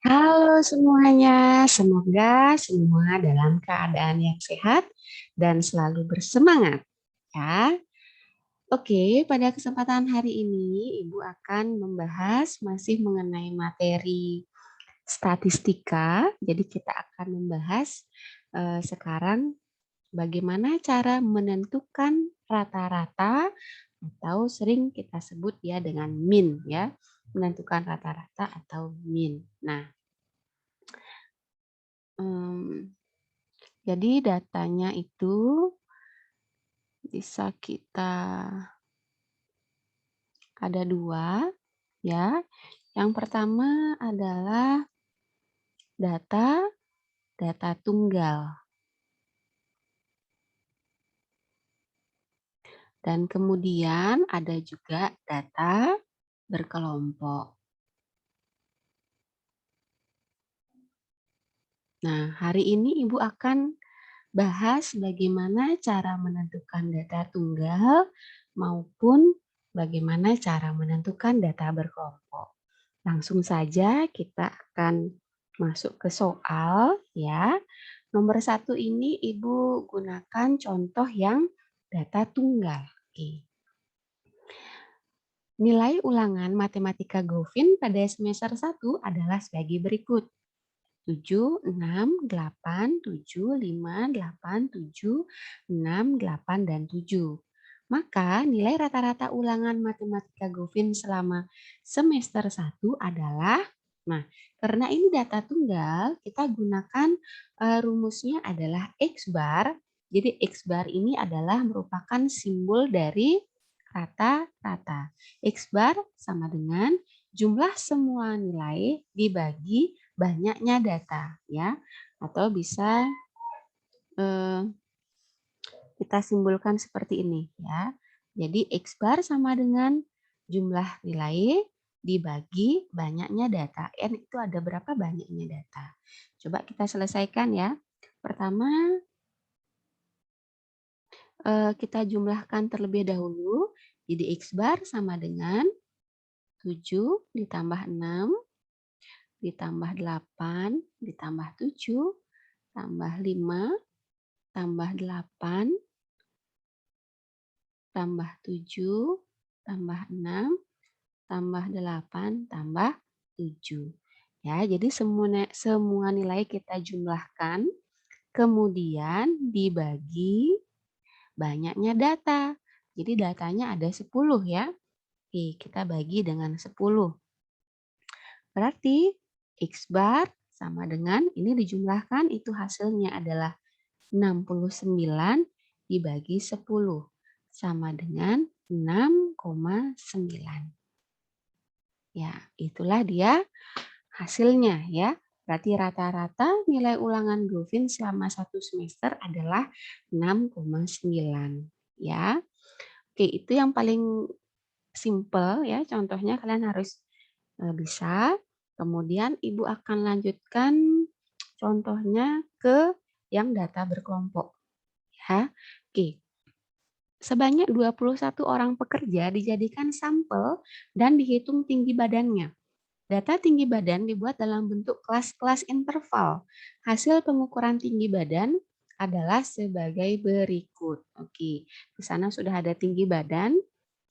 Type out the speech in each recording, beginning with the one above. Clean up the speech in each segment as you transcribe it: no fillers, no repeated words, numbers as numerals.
Halo semuanya, semoga semua dalam keadaan yang sehat dan selalu bersemangat ya. Oke, pada kesempatan hari ini Ibu akan membahas masih mengenai materi statistika. Jadi kita akan membahas sekarang bagaimana cara menentukan rata-rata atau sering kita sebut ya dengan min ya, menentukan rata-rata atau min. Nah, em, jadi datanya itu bisa kita ada dua ya. Yang pertama adalah data data tunggal dan kemudian ada juga data berkelompok. Nah, hari ini Ibu akan bahas bagaimana cara menentukan data tunggal maupun bagaimana cara menentukan data berkelompok. Langsung saja kita akan masuk ke soal ya. Nomor 1 ini Ibu gunakan contoh yang data tunggal. Oke. Nilai ulangan matematika Govin pada semester 1 adalah sebagai berikut. 7, 6, 8, 7, 5, 8, 7, 6, 8, dan 7. Maka nilai rata-rata ulangan matematika Govin selama semester 1 adalah, nah karena ini data tunggal, kita gunakan rumusnya adalah X bar. Jadi X bar ini adalah merupakan simbol dari rata-rata. X bar sama dengan jumlah semua nilai dibagi banyaknya data ya, atau bisa kita simbolkan seperti ini ya. Jadi X bar sama dengan jumlah nilai dibagi banyaknya data. N itu ada berapa banyaknya data. Coba kita selesaikan ya. Pertama kita jumlahkan terlebih dahulu. Jadi X bar sama dengan 7 ditambah 6 ditambah 8 ditambah 7 tambah 5 tambah 8 tambah 7 tambah 6 tambah 8 tambah 7. Ya, jadi semua nilai kita jumlahkan, kemudian dibagi banyaknya data. Jadi datanya ada 10 ya. Oke, kita bagi dengan 10. Berarti X bar sama dengan, ini dijumlahkan, itu hasilnya adalah 69 dibagi 10. Sama dengan 6,9. Ya, itulah dia hasilnya ya. Berarti rata-rata nilai ulangan Govin selama 1 semester adalah 6,9 ya. Oke, itu yang paling simple ya, contohnya kalian harus bisa. Kemudian Ibu akan lanjutkan contohnya ke yang data berkelompok ya. Oke. Sebanyak 21 orang pekerja dijadikan sampel dan dihitung tinggi badannya. Data tinggi badan dibuat dalam bentuk kelas-kelas interval. Hasil pengukuran tinggi badan adalah sebagai berikut. Oke, di sana sudah ada tinggi badan,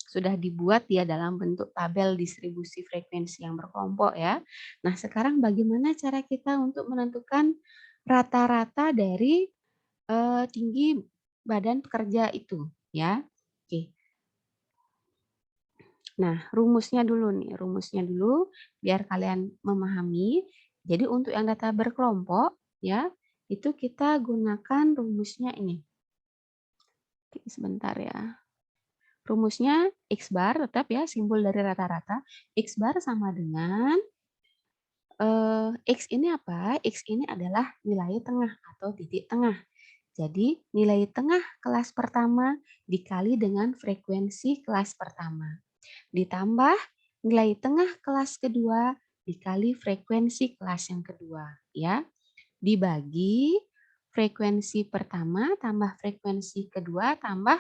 sudah dibuat ya dalam bentuk tabel distribusi frekuensi yang berkelompok ya. Nah, sekarang bagaimana cara kita untuk menentukan rata-rata dari tinggi badan pekerja itu ya. Oke. Nah, rumusnya dulu nih, rumusnya dulu biar kalian memahami. Jadi untuk yang data berkelompok ya, itu kita gunakan rumusnya ini. Oke, sebentar ya. Rumusnya X bar tetap ya, simbol dari rata-rata. X bar sama dengan X ini apa? X ini adalah nilai tengah atau titik tengah. Jadi nilai tengah kelas pertama dikali dengan frekuensi kelas pertama. Ditambah nilai tengah kelas kedua dikali frekuensi kelas yang kedua. Ya, dibagi frekuensi pertama tambah frekuensi kedua tambah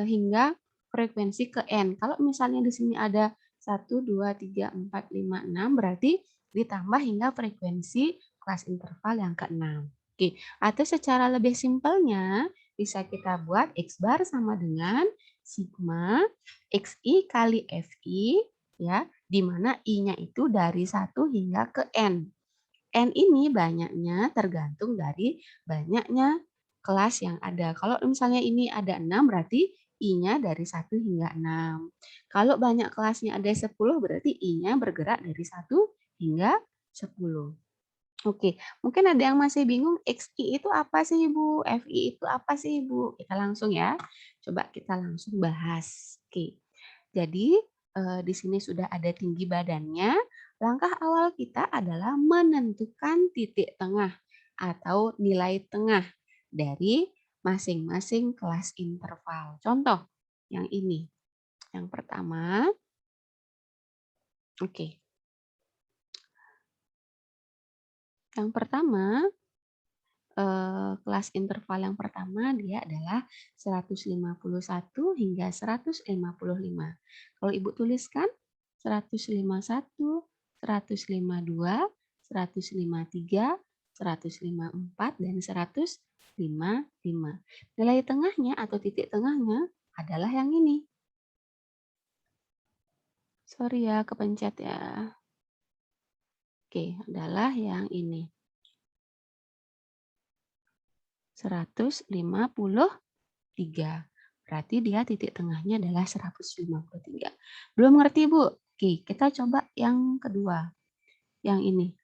hingga frekuensi ke N. Kalau misalnya di sini ada 1, 2, 3, 4, 5, 6 berarti ditambah hingga frekuensi kelas interval yang ke-6. Oke, atau secara lebih simpelnya bisa kita buat X bar sama dengan sigma XI kali FI ya, di mana I-nya itu dari 1 hingga ke N. N ini banyaknya tergantung dari banyaknya kelas yang ada. Kalau misalnya ini ada 6 berarti I-nya dari 1 hingga 6. Kalau banyak kelasnya ada 10 berarti I-nya bergerak dari 1 hingga 10. Oke, mungkin ada yang masih bingung XI itu apa sih Ibu? FI itu apa sih Ibu? Kita langsung ya. Coba kita langsung bahas. Oke. Jadi di sini sudah ada tinggi badannya. Langkah awal kita adalah menentukan titik tengah atau nilai tengah dari masing-masing kelas interval. Contoh yang ini. Yang pertama, oke. Yang pertama, kelas interval yang pertama dia adalah 151 hingga 155. Kalau Ibu tuliskan 151, 152, 153, 154, dan 155. Nilai tengahnya atau titik tengahnya adalah yang ini. Sorry ya, kepencet ya. Oke, adalah yang ini. 153. Berarti dia titik tengahnya adalah 153. Belum ngerti, Bu? Oke, kita coba yang kedua. Yang ini.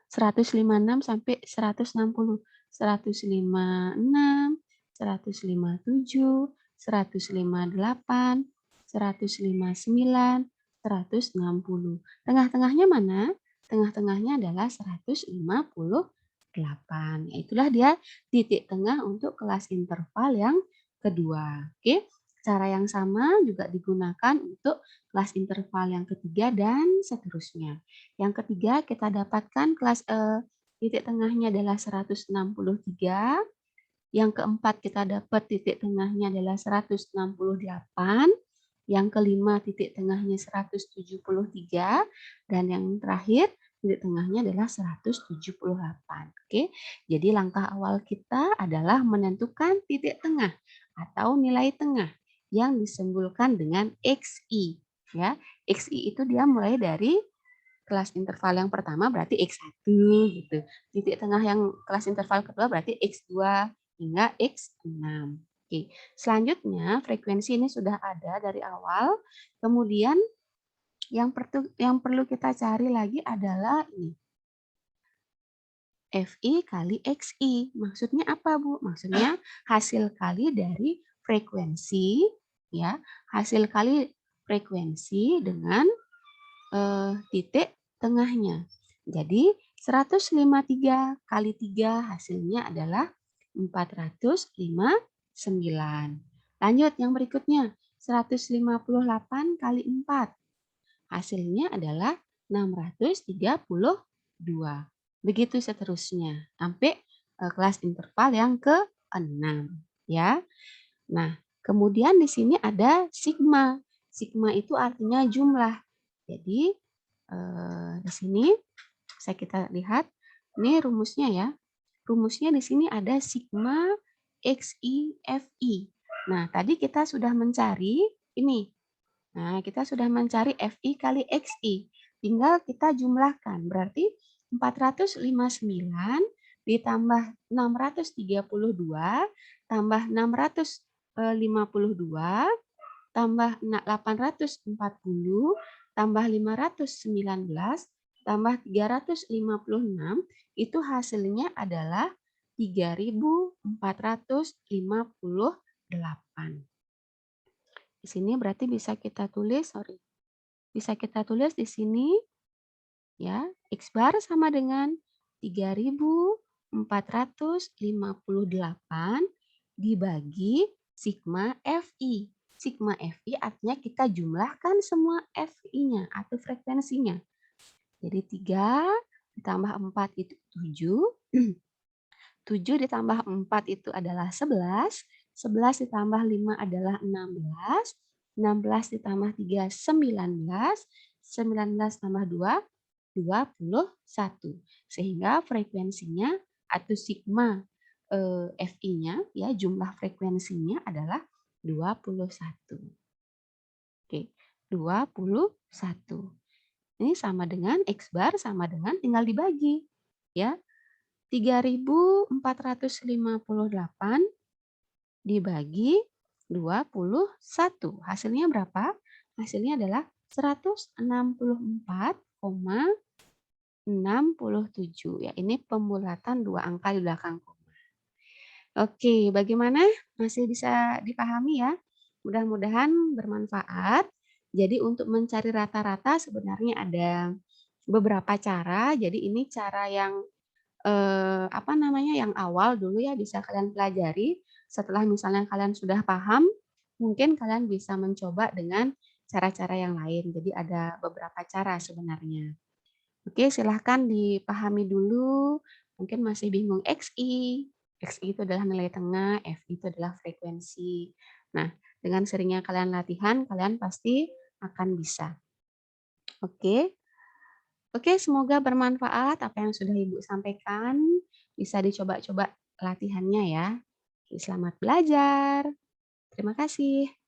156 sampai 160. 156, 157, 158, 159, 160. Tengah-tengahnya mana? Tengah-tengahnya adalah 158. Itulah dia titik tengah untuk kelas interval yang kedua. Oke, cara yang sama juga digunakan untuk kelas interval yang ketiga dan seterusnya. Yang ketiga kita dapatkan kelas titik tengahnya adalah 163. Yang keempat kita dapat titik tengahnya adalah 168. Yang kelima titik tengahnya 173. Dan yang terakhir titik tengahnya adalah 178. Oke, jadi langkah awal kita adalah menentukan titik tengah atau nilai tengah yang disimbolkan dengan XI. Ya, XI itu dia mulai dari kelas interval yang pertama berarti X1 gitu. Titik tengah yang kelas interval kedua berarti X2 hingga X6. Oke. Selanjutnya frekuensi ini sudah ada dari awal. Kemudian yang perlu kita cari lagi adalah ini. FI kali XI. Maksudnya apa, Bu? Maksudnya hasil kali dari frekuensi ya, hasil kali frekuensi dengan titik tengahnya. Jadi 153 kali 3 hasilnya adalah 459. Lanjut yang berikutnya. 158 kali 4. Hasilnya adalah 632. Begitu seterusnya. Sampai kelas interval yang ke-6. Ya. Nah, kemudian di sini ada sigma. Sigma itu artinya jumlah. Jadi di sini bisa kita lihat ini rumusnya ya. Rumusnya di sini ada sigma XI FI. Nah, tadi kita sudah mencari ini. Nah, kita sudah mencari FI kali XI. Tinggal kita jumlahkan. Berarti 459 ditambah 632 tambah 652 tambah 840 tambah 519 tambah 356 itu hasilnya adalah 3.458. Di sini berarti bisa kita tulis, bisa kita tulis di sini ya, X bar sama dengan 3.458 dibagi sigma FI. Sigma FI artinya kita jumlahkan semua FI-nya atau frekuensinya. Jadi 3 ditambah 4 itu 7. 7 ditambah 4 itu adalah 11. 11 ditambah 5 adalah 16. 16 ditambah 3, 19. 19 tambah 2, 21. Sehingga frekuensinya atau sigma Fi-nya, ya, jumlah frekuensinya adalah 21. Oke, 21. Ini sama dengan X bar sama dengan tinggal dibagi, ya. 3.458 dibagi 21. Hasilnya berapa? Hasilnya adalah 164,67. Ya, ini pembulatan dua angka di belakang koma. Oke, bagaimana? Masih bisa dipahami ya? Mudah-mudahan bermanfaat. Jadi untuk mencari rata-rata sebenarnya ada beberapa cara. Jadi ini cara yang apa namanya, yang awal dulu ya bisa kalian pelajari. Setelah misalnya kalian sudah paham, mungkin kalian bisa mencoba dengan cara-cara yang lain. Jadi ada beberapa cara sebenarnya. Oke, silahkan dipahami dulu. Mungkin masih bingung XI. XI itu adalah nilai tengah, FI itu adalah frekuensi. Nah, dengan seringnya kalian latihan, kalian pasti akan bisa. Oke. Oke, semoga bermanfaat apa yang sudah Ibu sampaikan. Bisa dicoba-coba latihannya ya. Oke, selamat belajar. Terima kasih.